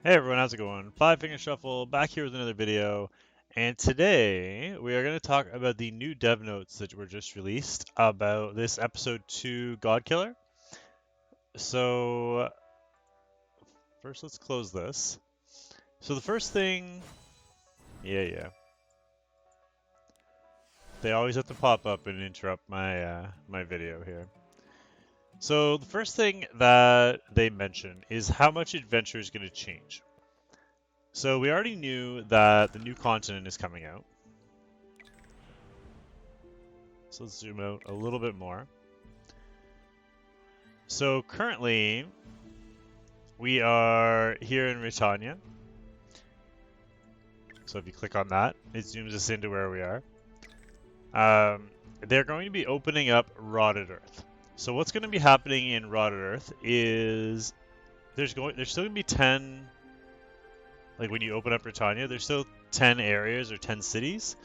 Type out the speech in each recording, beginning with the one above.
Hey everyone, how's it going? Five Finger Shuffle back here with another video, and today we are going to talk about the new dev notes that were just released about this episode 2 God Killer. So, first let's close this. So the first thing, yeah, they always have to pop up and interrupt my video here. So the first thing that they mention is how much adventure is going to change. So we already knew that the new continent is coming out. So let's zoom out a little bit more. So currently, we are here in Britannia. So if you click on that, it zooms us into where we are. They're going to be opening up Rotted Earth. So what's going to be happening in Rotted Earth is there's still going to be 10, like when you open up Britannia, there's still 10 areas or 10 cities.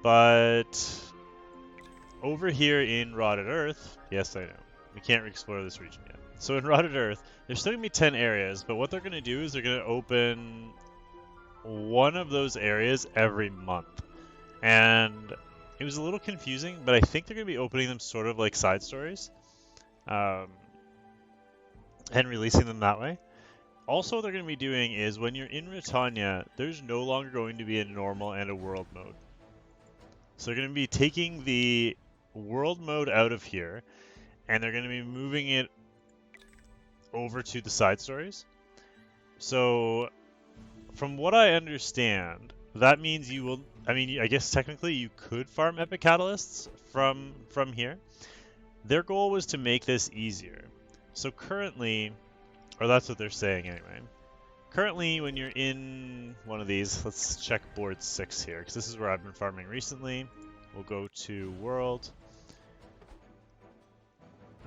But over here in Rotted Earth, yes, I know, we can't explore this region yet. So in Rotted Earth, there's still going to be 10 areas, but what they're going to do is they're going to open one of those areas every month. And it was a little confusing, but I think they're going to be opening them sort of like side stories and releasing them that way. Also, what they're going to be doing is when you're in Britannia, there's no longer going to be a normal and a world mode. So they're going to be taking the world mode out of here, and they're going to be moving it over to the side stories. So, from what I understand, that means you will. I mean, I guess technically you could farm epic catalysts from here. Their goal was to make this easier. So currently, or that's what they're saying anyway. Currently, when you're in one of these, let's check board 6 here, because this is where I've been farming recently. We'll go to world.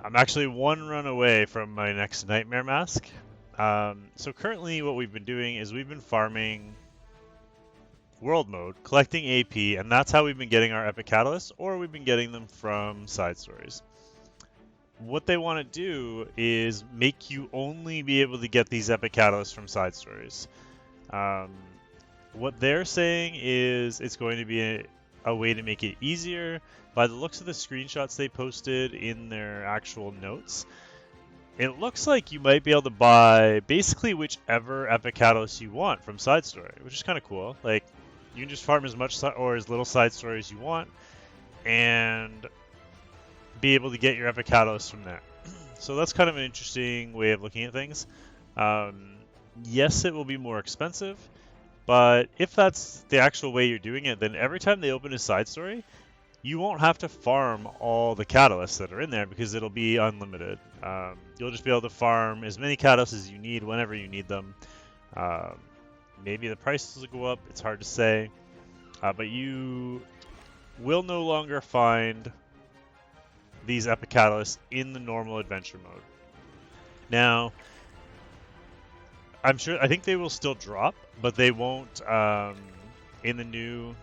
I'm actually one run away from my next nightmare mask. So currently what we've been doing is we've been farming world mode, collecting AP, and that's how we've been getting our epic catalysts, or we've been getting them from side stories. What they want to do is make you only be able to get these epic catalysts from side stories. What they're saying is it's going to be a way to make it easier. By the looks of the screenshots they posted in their actual notes, it looks like you might be able to buy basically whichever epic catalyst you want from side story, which is kind of cool. Like, you can just farm as much or as little side story as you want, and be able to get your epic catalyst from there. So that's kind of an interesting way of looking at things. Yes, it will be more expensive, but if that's the actual way you're doing it, then every time they open a side story, you won't have to farm all the catalysts that are in there because it'll be unlimited. You'll just be able to farm as many catalysts as you need whenever you need them. Maybe the prices will go up, it's hard to say, but you will no longer find these epic catalysts in the normal adventure mode. Now, I think they will still drop, but they won't in the new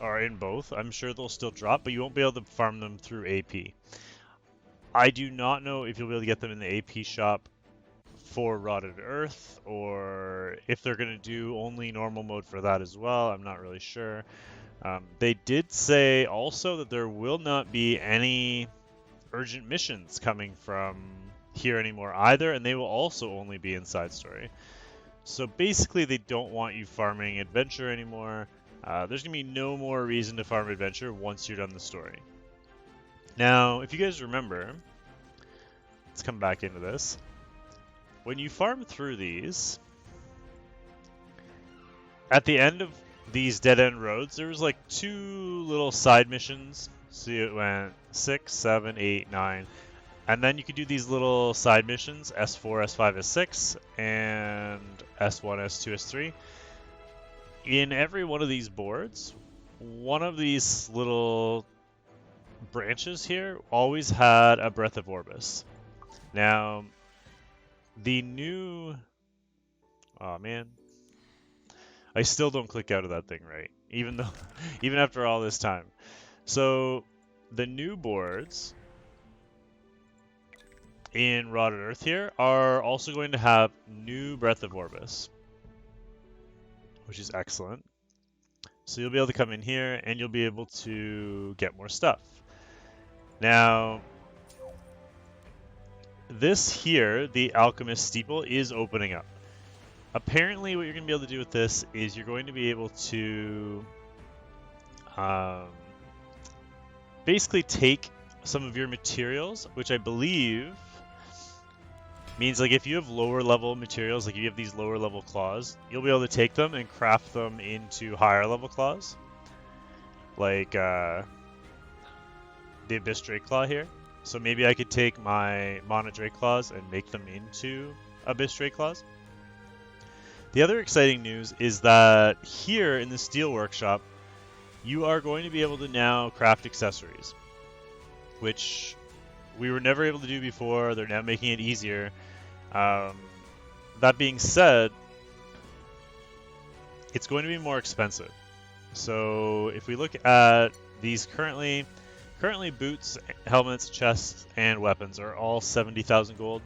or in both. I'm sure they'll still drop, but you won't be able to farm them through AP. I do not know if you'll be able to get them in the AP shop for Rotted Earth, or if they're going to do only normal mode for that as well. I'm not really sure. They did say also that there will not be any urgent missions coming from here anymore either, and they will also only be in side story. So basically they don't want you farming adventure anymore. There's going to be no more reason to farm adventure once you're done the story. Now, if you guys remember, let's come back into this. When you farm through these, at the end of these dead-end roads, there was like 2 little side missions. See, it went 6, 7, 8, 9. And then you could do these little side missions, S4, S5, S6, and S1, S2, S3. In every one of these boards, one of these little branches here always had a Breath of Orbis. Now, the new... Oh man. I still don't click out of that thing right, even after all this time. So, the new boards, in Rotted Earth here are also going to have new Breath of Orbis, which is excellent. So you'll be able to come in here and you'll be able to get more stuff. Now, this here, the Alchemist Steeple, is opening up. Apparently, what you're going to be able to do with this is you're going to be able to basically take some of your materials, which I believe means like if you have lower level materials, like you have these lower level claws, you'll be able to take them and craft them into higher level claws. Like the Abyss Drake Claw here. So maybe I could take my Mana Drake Claws and make them into Abyss Drake Claws. The other exciting news is that here in the Steel Workshop, you are going to be able to now craft accessories, which we were never able to do before. They're now making it easier. That being said, it's going to be more expensive. So if we look at these currently boots, helmets, chests, and weapons are all 70,000 gold.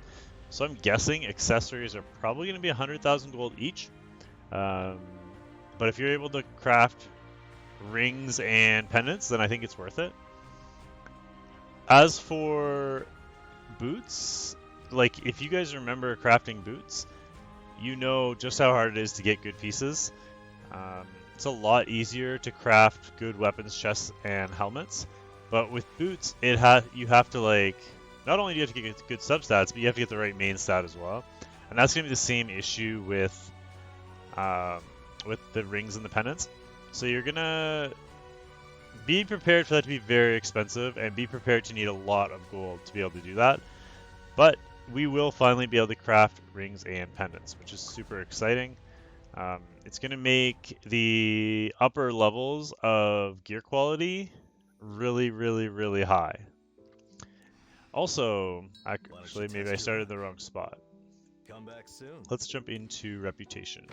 So I'm guessing accessories are probably going to be 100,000 gold each. But if you're able to craft rings and pendants, then I think it's worth it. As for boots, like if you guys remember crafting boots, you know just how hard it is to get good pieces. It's a lot easier to craft good weapons, chests, and helmets. But with boots, you have to like, not only do you have to get good substats, but you have to get the right main stat as well. And that's going to be the same issue with the rings and the pendants. So you're going to be prepared for that to be very expensive and be prepared to need a lot of gold to be able to do that. But we will finally be able to craft rings and pendants, which is super exciting. It's going to make the upper levels of gear quality really, really, really high. Also, actually, maybe I started in the wrong spot. Come back soon. Let's jump into reputation.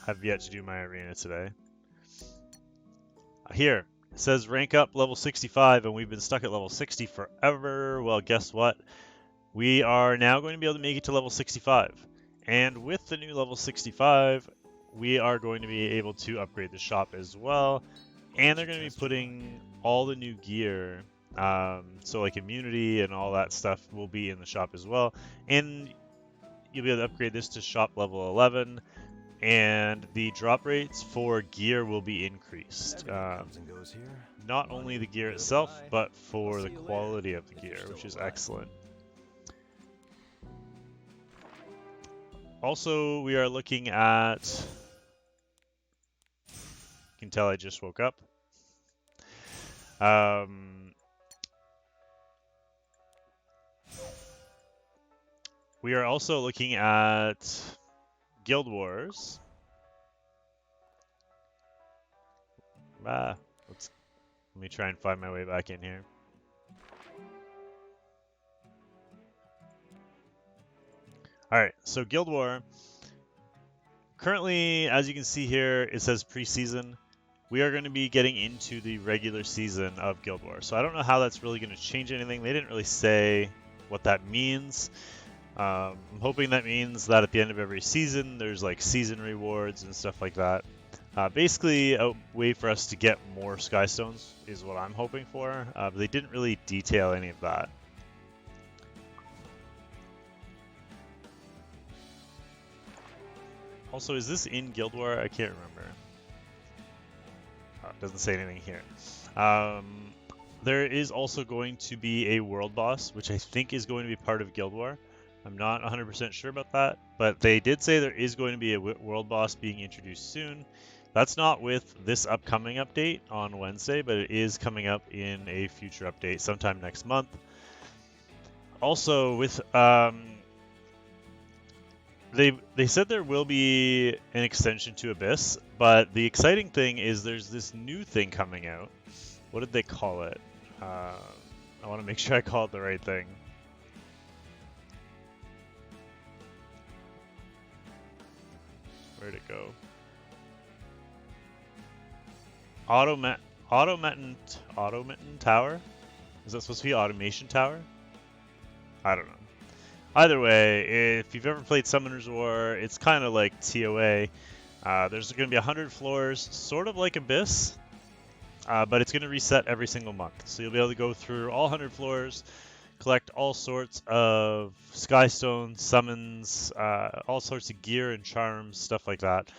Have yet to do my arena today. Here, it says rank up level 65, and we've been stuck at level 60 forever. Well, guess what? We are now going to be able to make it to level 65. And with the new level 65, we are going to be able to upgrade the shop as well. And they're going to be putting all the new gear, so like immunity and all that stuff will be in the shop as well. And you'll be able to upgrade this to shop level 11. And the drop rates for gear will be increased. Not only the gear itself, but for the quality of the gear, which is excellent. Also, we are looking at... You can tell I just woke up. We are also looking at Guild Wars. Let me try and find my way back in here. Alright, so Guild War. Currently, as you can see here, it says preseason. We are going to be getting into the regular season of Guild War. So I don't know how that's really going to change anything. They didn't really say what that means. I'm hoping that means that at the end of every season, there's like season rewards and stuff like that. Basically, a way for us to get more Skystones is what I'm hoping for. But they didn't really detail any of that. Also, is this in Guild War? I can't remember. It doesn't say anything here. There is also going to be a world boss, which I think is going to be part of Guild War. I'm not 100% sure about that, but they did say there is going to be a world boss being introduced soon. That's not with this upcoming update on Wednesday, but it is coming up in a future update sometime next month. Also, with they said there will be an extension to Abyss, but the exciting thing is there's this new thing coming out. What did they call it? I want to make sure I call it the right thing. Where'd it go? Automaton Tower? Is that supposed to be Automation Tower? I don't know. Either way, if you've ever played Summoner's War, it's kind of like TOA. There's going to be 100 floors, sort of like Abyss, but it's going to reset every single month. So you'll be able to go through all 100 floors, collect all sorts of Skystones, summons, all sorts of gear and charms, stuff like that.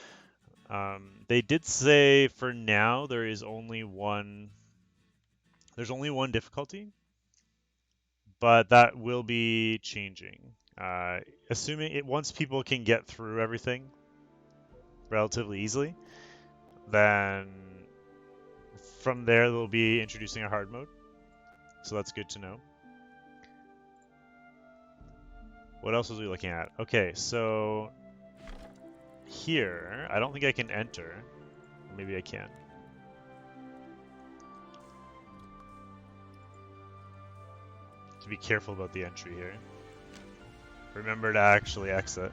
They did say for now there's only one difficulty, but that will be changing. Assuming once people can get through everything relatively easily, then from there they'll be introducing a hard mode. So that's good to know. What else was we looking at? Okay, so here, I don't think I can enter. Maybe I can. To be careful about the entry here. Remember to actually exit.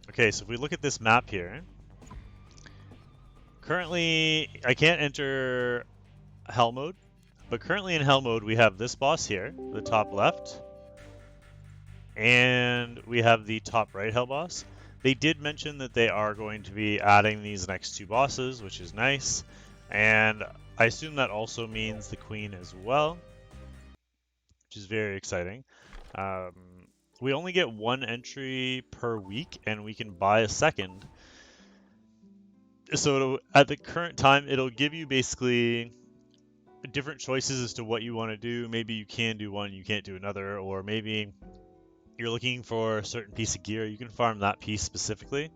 Okay, so if we look at this map here, currently I can't enter Hell mode, but currently in Hell mode we have this boss here, the top left, and we have the top right Hell boss. They did mention that they are going to be adding these next two bosses, which is nice, and I assume that also means the Queen as well, which is very exciting. We only get one entry per week, and we can buy a second. So at the current time, it'll give you basically different choices as to what you want to do. Maybe you can do one, you can't do another, or maybe you're looking for a certain piece of gear, you can farm that piece specifically.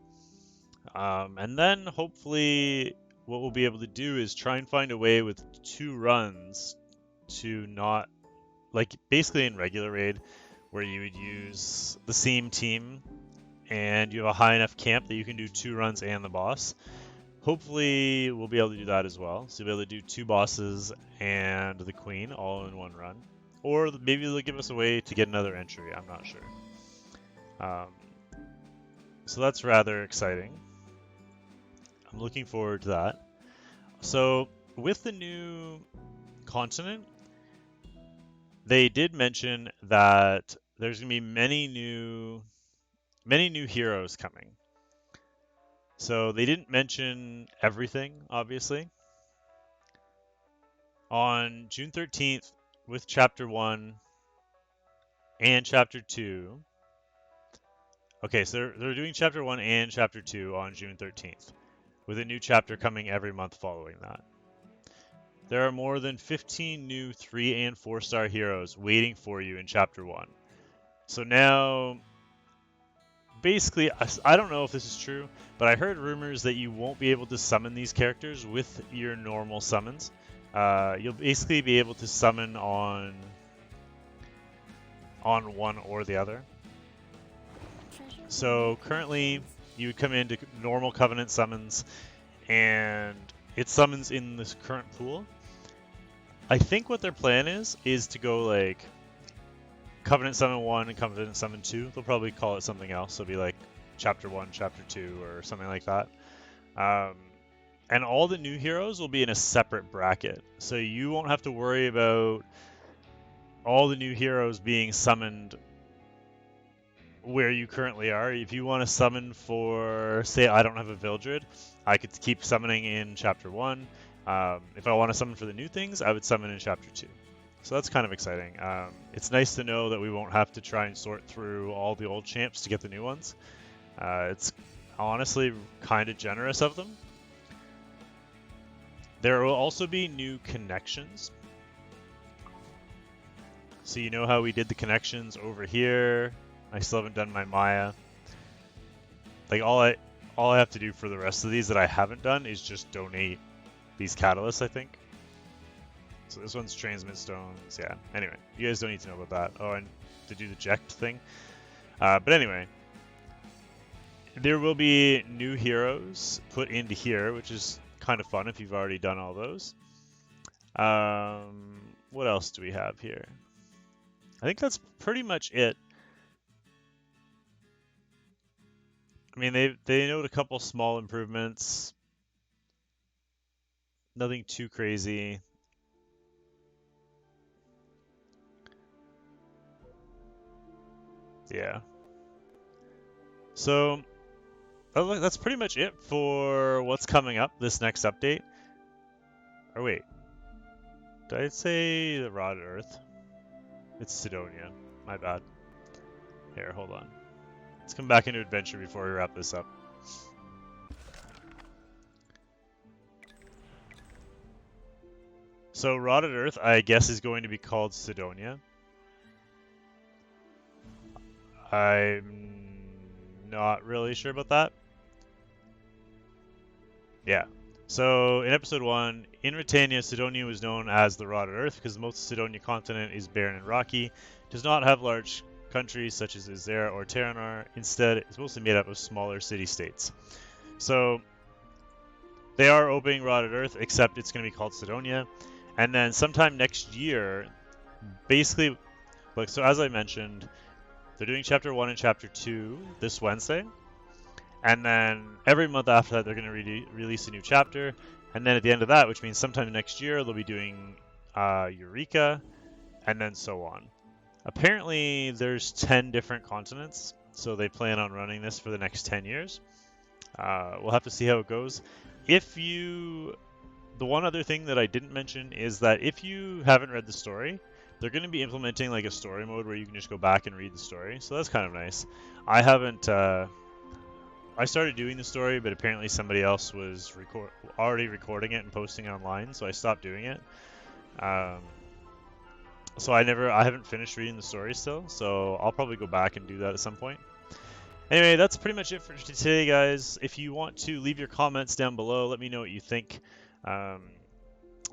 And then hopefully what we'll be able to do is try and find a way with 2 runs to not, like basically in regular raid, where you would use the same team and you have a high enough camp that you can do 2 runs and the boss. Hopefully we'll be able to do that as well. So you'll be able to do 2 bosses and the Queen all in one run. Or maybe they'll give us a way to get another entry, I'm not sure. So that's rather exciting. I'm looking forward to that. So with the new continent, they did mention that there's going to be many new heroes coming. So they didn't mention everything, obviously. On June 13th, with Chapter 1 and Chapter 2... Okay, so they're doing Chapter 1 and Chapter 2 on June 13th, with a new chapter coming every month following that. There are more than 15 new 3- and 4-star heroes waiting for you in Chapter 1. So now, basically, I don't know if this is true, but I heard rumors that you won't be able to summon these characters with your normal summons. You'll basically be able to summon on one or the other. So currently, you would come into normal Covenant summons, and it summons in this current pool. I think what their plan is to go like Covenant Summon 1 and Covenant Summon 2. They'll probably call it something else. It'll be like Chapter 1, Chapter 2, or something like that. And all the new heroes will be in a separate bracket. So you won't have to worry about all the new heroes being summoned where you currently are. If you want to summon for, say, I don't have a Vildred, I could keep summoning in Chapter 1. If I want to summon for the new things, I would summon in Chapter 2. So that's kind of exciting. It's nice to know that we won't have to try and sort through all the old champs to get the new ones. It's honestly kind of generous of them. There will also be new connections. So you know how we did the connections over here. I still haven't done my Maya. Like all I have to do for the rest of these that I haven't done is just donate these catalysts, I think. So this one's transmit stones. Yeah. Anyway, you guys don't need to know about that. Oh, and to do the eject thing. But anyway, there will be new heroes put into here, which is kind of fun if you've already done all those. What else do we have here? I think that's pretty much it. I mean, they note a couple small improvements. Nothing too crazy. Yeah. So that's pretty much it for what's coming up this next update. Or wait, did I say the Rotted Earth? It's Sidonia. My bad. Here, hold on. Let's come back into adventure before we wrap this up. So Rotted Earth, I guess, is going to be called Sidonia. I'm not really sure about that. Yeah. So in episode 1, in Britannia, Sidonia was known as the Rotted Earth because most of the Sidonia continent is barren and rocky, does not have large countries such as Isera or Terranar. Instead, it's mostly made up of smaller city-states. So they are opening Rotted Earth, except it's going to be called Sidonia. And then sometime next year, basically, like, so as I mentioned, they're doing Chapter 1 and Chapter 2 this Wednesday. And then every month after that, they're going to release a new chapter. And then at the end of that, which means sometime next year, they'll be doing Eureka, and then so on. Apparently, there's 10 different continents, so they plan on running this for the next 10 years. We'll have to see how it goes. The one other thing that I didn't mention is that if you haven't read the story, they're going to be implementing like a story mode where you can just go back and read the story. So that's kind of nice. I haven't. I started doing the story, but apparently somebody else was already recording it and posting it online, so I stopped doing it. So I haven't finished reading the story still, so I'll probably go back and do that at some point. Anyway, that's pretty much it for today, guys. If you want to leave your comments down below, let me know what you think. That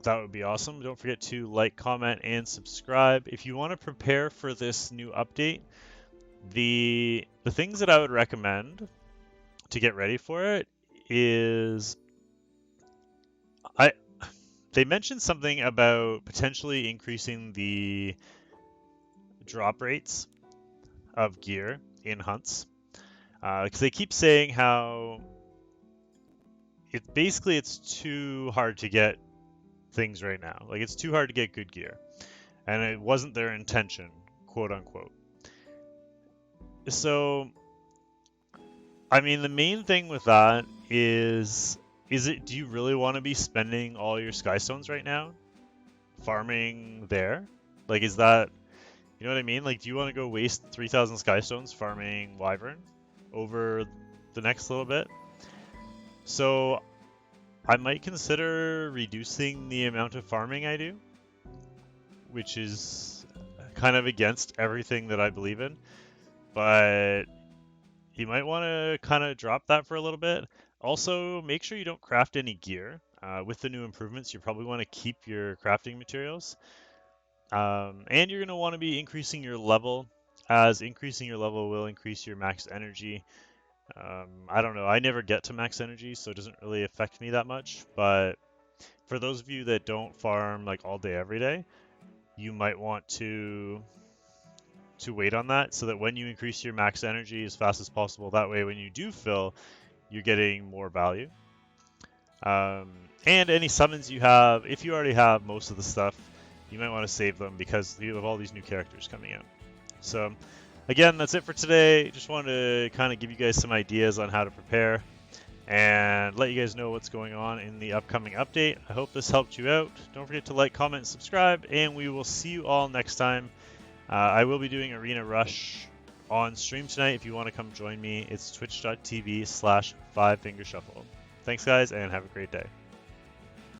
would be awesome. Don't forget to like, comment, and subscribe. If you want to prepare for this new update, the things that I would recommend to get ready for it is they mentioned something about potentially increasing the drop rates of gear in hunts, because they keep saying how it's too hard to get things right now. Like, it's too hard to get good gear, and it wasn't their intention, quote unquote. So I mean, the main thing with that is do you really want to be spending all your Skystones right now farming there? Like, is that, you know what I mean? Like, do you want to go waste 3,000 Skystones farming Wyvern over the next little bit? So I might consider reducing the amount of farming I do, which is kind of against everything that I believe in, but you might want to kind of drop that for a little bit. Also, make sure you don't craft any gear. With the new improvements, you probably want to keep your crafting materials. And you're going to want to be increasing your level, as increasing your level will increase your max energy. I don't know. I never get to max energy, so it doesn't really affect me that much. But for those of you that don't farm like all day, every day, you might want to wait on that so that when you increase your max energy as fast as possible, that way when you do fill, you're getting more value. And any summons you have, if you already have most of the stuff, you might want to save them because you have all these new characters coming out. So again, that's it for today. Just wanted to kind of give you guys some ideas on how to prepare and let you guys know what's going on in the upcoming update. I hope this helped you out. Don't forget to like, comment, and subscribe, and we will see you all next time. I will be doing Arena Rush on stream tonight. If you want to come join me, it's twitch.tv/5fingershuffle. Thanks, guys, and have a great day.